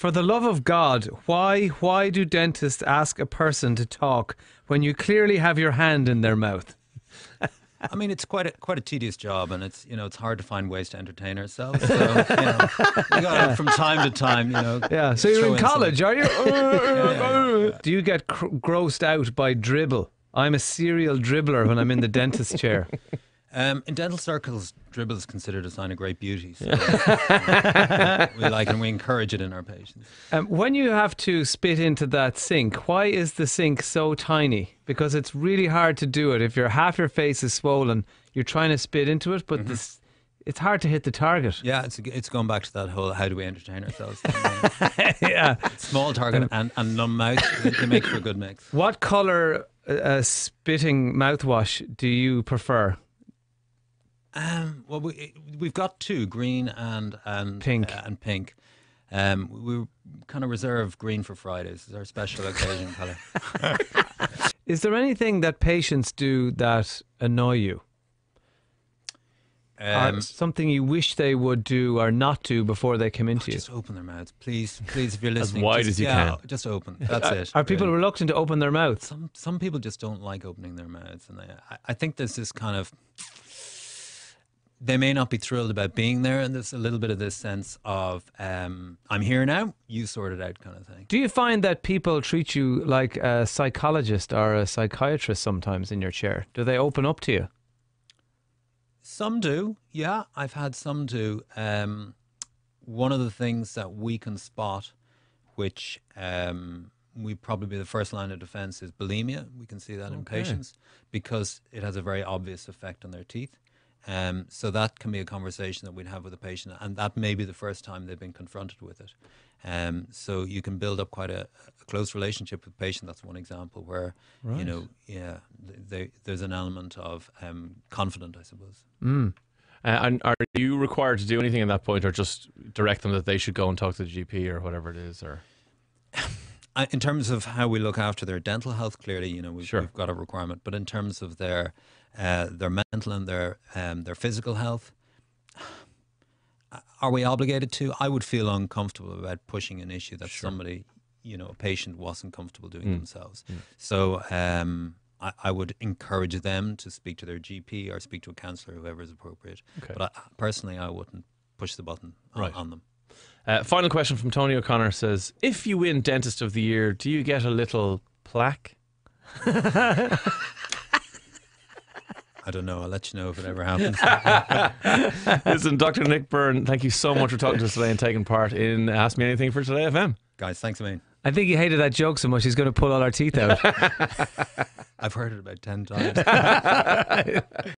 For the love of God, why do dentists ask a person to talk when you clearly have your hand in their mouth? I mean, it's quite a tedious job, and it's hard to find ways to entertain ourselves. So, we got to, from time to time, Yeah, so you're in college, are you? Yeah. Do you get grossed out by dribble? I'm a serial dribbler when I'm in the dentist chair. In dental circles, dribble is considered a sign of great beauty. So, we like and we encourage it in our patients. When you have to spit into that sink, why is the sink so tiny? Because it's really hard to do it. If half your face is swollen, you're trying to spit into it, but it's hard to hit the target. Yeah, it's going back to that whole how do we entertain ourselves thing. Yeah. Small target and numb mouth, they make for a good mix. What colour spitting mouthwash do you prefer? Well, we've got two, green and Pink. And pink. We kind of reserve green for Fridays. It's our special occasion colour. Is there anything that patients do that annoy you? Or something you wish they would do or not do before they come into you? Just open their mouths, please, if you're listening. As wide as you can. Just open. That's it. Are people reluctant to open their mouths? Some people just don't like opening their mouths, and I think there's this kind of. They may not be thrilled about being there, and there's a little bit of this sense of I'm here now, you sort it out kind of thing. Do you find that people treat you like a psychologist or a psychiatrist sometimes in your chair? Do they open up to you? Some do, yeah. I've had some do. One of the things that we can spot, which we probably be the first line of defense, is bulimia. We can see that in patients because it has a very obvious effect on their teeth. So that can be a conversation that we'd have with a patient, and that may be the first time they've been confronted with it. So you can build up quite a close relationship with the patient. That's one example where, there's an element of confident, I suppose. And are you required to do anything at that point, or just direct them that they should go and talk to the GP or whatever it is? Or in terms of how we look after their dental health, clearly, we've got a requirement. But in terms of their mental and their physical health, are we obligated to? I would feel uncomfortable about pushing an issue that somebody, a patient wasn't comfortable doing themselves. So I would encourage them to speak to their GP or speak to a counsellor, whoever is appropriate. Okay. But personally, I wouldn't push the button on them. Final question from Tony O'Connor says, if you win Dentist of the Year, do you get a little plaque? I don't know. I'll let you know if it ever happens. Listen, Dr. Nick Byrne, thank you so much for talking to us today and taking part in Ask Me Anything for Today FM. Guys, thanks a million. I think he hated that joke so much he's going to pull all our teeth out. I've heard it about 10 times.